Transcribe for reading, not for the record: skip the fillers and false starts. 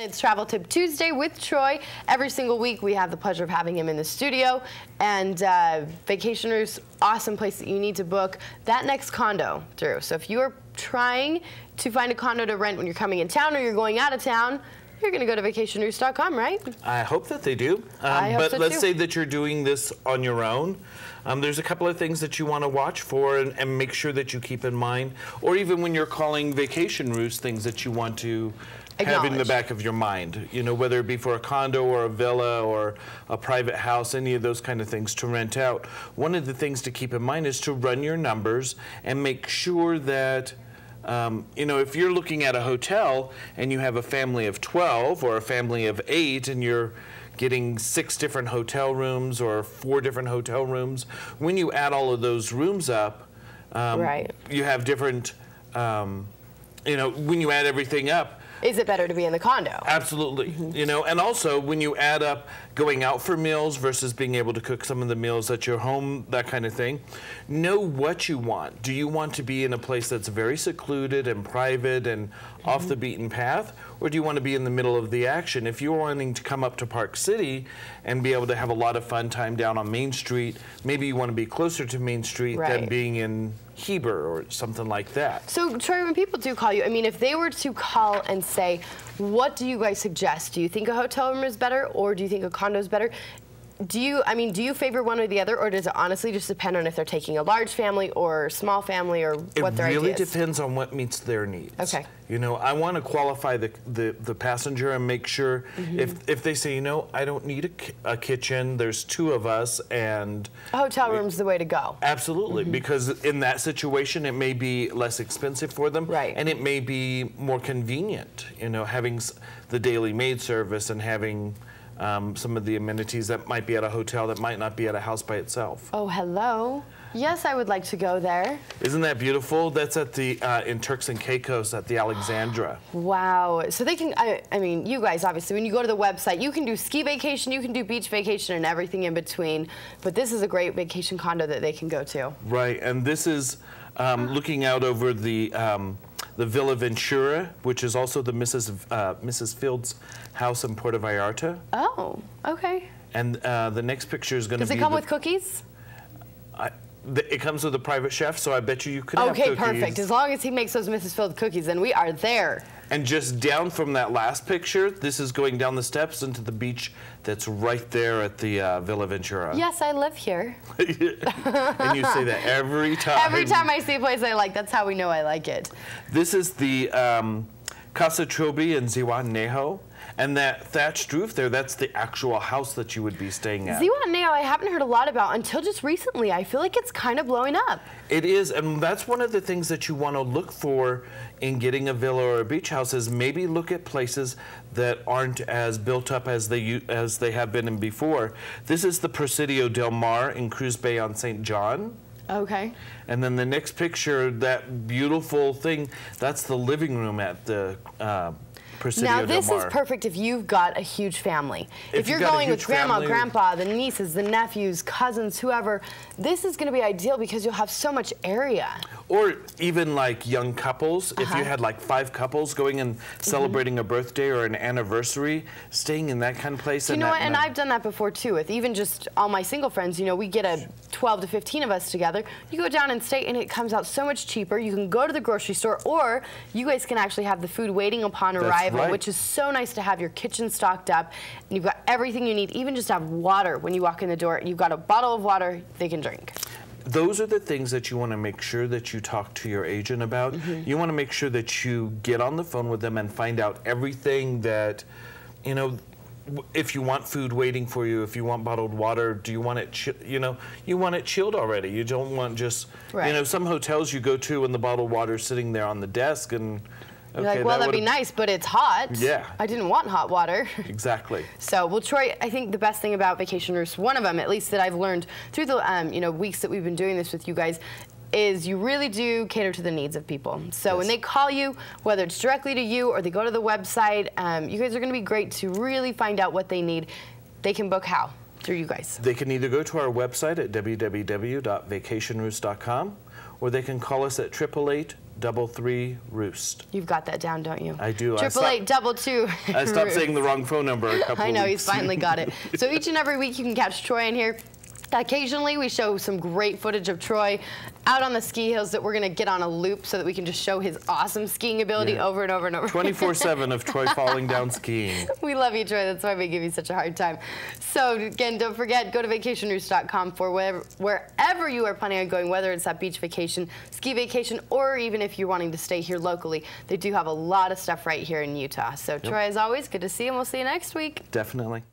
It's Travel Tip Tuesday with Troy. Every single week we have the pleasure of having him in the studio. And VacationRoost, awesome place that you need to book that next condo, Drew. So if you're trying to find a condo to rent when you're coming in town or you're going out of town, you're going to go to VacationRoost.com, right? I hope that they do. I hope but so let's too. say that you're doing this on your own. There's a couple of things that you want to watch for and make sure that you keep in mind. Or even when you're calling VacationRoost, things that you want to have in the back of your mind. You know, whether it be for a condo or a villa or a private house, any of those kind of things to rent out. One of the things to keep in mind is to run your numbers and make sure that you know, if you're looking at a hotel and you have a family of 12 or a family of 8 and you're getting 6 different hotel rooms or 4 different hotel rooms, when you add all of those rooms up, you have different, you know, when you add everything up, is it better to be in the condo? Absolutely. You know, and also when you add up going out for meals versus being able to cook some of the meals at your home, that kind of thing, know what you want. Do you want to be in a place that's very secluded and private and off the beaten path, or do you want to be in the middle of the action? If you're wanting to come up to Park City and be able to have a lot of fun time down on Main Street, maybe you want to be closer to Main Street than being in Heber or something like that. So, Troy, when people do call you, I mean, if they were to call and say, what do you guys suggest? Do you think a hotel room is better, or do you think a condo is better? Do you favor one or the other, or does it honestly just depend on if they're taking a large family or small family or what their idea is? It really depends on what meets their needs. Okay. You know, I want to qualify the passenger and make sure if they say, you know, I don't need a kitchen, there's 2 of us, and a hotel room's the way to go. Absolutely, because in that situation it may be less expensive for them, and it may be more convenient, you know, having the daily maid service and having some of the amenities that might be at a hotel that might not be at a house by itself. Oh, hello. Yes, I would like to go there. Isn't that beautiful? That's at the in Turks and Caicos at the Alexandra. Wow. So they can, I mean, you guys, obviously, when you go to the website, you can do ski vacation, you can do beach vacation, and everything in between. But this is a great vacation condo that they can go to. Right, and this is looking out over the Villa Ventura, which is also the Mrs. Fields' house in Puerto Vallarta. Oh, okay. And the next picture is going to be. Does it come with cookies? It comes with a private chef, so I bet you could have cookies. Okay, perfect. As long as he makes those Mrs. Fields cookies, then we are there. And just down from that last picture, this is going down the steps into the beach that's right there at the Villa Ventura. Yes, I live here. And you say that every time. Every time I see a place I like, that's how we know I like it. This is the Casa Trobi in Zihuatanejo. And that thatched roof there, that's the actual house that you would be staying at. Zihuatanejo, I haven't heard a lot about until just recently. I feel like it's kind of blowing up. It is, and that's one of the things that you want to look for in getting a villa or a beach house is maybe look at places that aren't as built up as they have been in before. This is the Presidio Del Mar in Cruz Bay on St. John. Okay. And then the next picture, that beautiful thing, that's the living room at the Presidio Now, Del this Mar. is perfect if you've got a huge family. If you're you've got going with grandma, family, grandpa, the nieces, the nephews, cousins, whoever, this is going to be ideal because you'll have so much area. Or even like young couples, if you had like 5 couples going and celebrating a birthday or an anniversary, staying in that kind of place. You know what, and I've done that before too with even just all my single friends. You know, we get a 12 to 15 of us together. You go down and stay and it comes out so much cheaper. You can go to the grocery store, or you guys can actually have the food waiting upon arrival, which is so nice to have your kitchen stocked up. And you've got everything you need, even just have water when you walk in the door. You've got a bottle of water they can drink. Those are the things that you want to make sure that you talk to your agent about. You want to make sure that you get on the phone with them and find out everything that, you know, if you want food waiting for you, if you want bottled water, do you want it, you know, you want it chilled already. You don't want just, you know, some hotels you go to and the bottled water's sitting there on the desk and, you're like, well, that'd be nice, but it's hot. Yeah. I didn't want hot water. Exactly. So, well, Troy, I think the best thing about VacationRoost, one of them, at least that I've learned through the you know, weeks that we've been doing this with you guys, is you really do cater to the needs of people. So when they call you, whether it's directly to you or they go to the website, you guys are going to be great to really find out what they need. They can book how? Through you guys. They can either go to our website at www.vacationroost.com, or they can call us at 888-33 Roost. You've got that down, don't you? I do. 888-22 I stopped saying the wrong phone number a couple I know, weeks. he's finally got it. So each and every week you can catch Troy in here. Occasionally we show some great footage of Troy out on the ski hills that we're going to get on a loop so that we can just show his awesome skiing ability over and over and over. 24/7 of Troy falling down skiing. We love you, Troy. That's why we give you such a hard time. So again, don't forget, go to VacationRoost.com for wherever you are planning on going, whether it's that beach vacation, ski vacation, or even if you're wanting to stay here locally. They do have a lot of stuff right here in Utah. So Troy, as always, good to see you, and we'll see you next week. Definitely.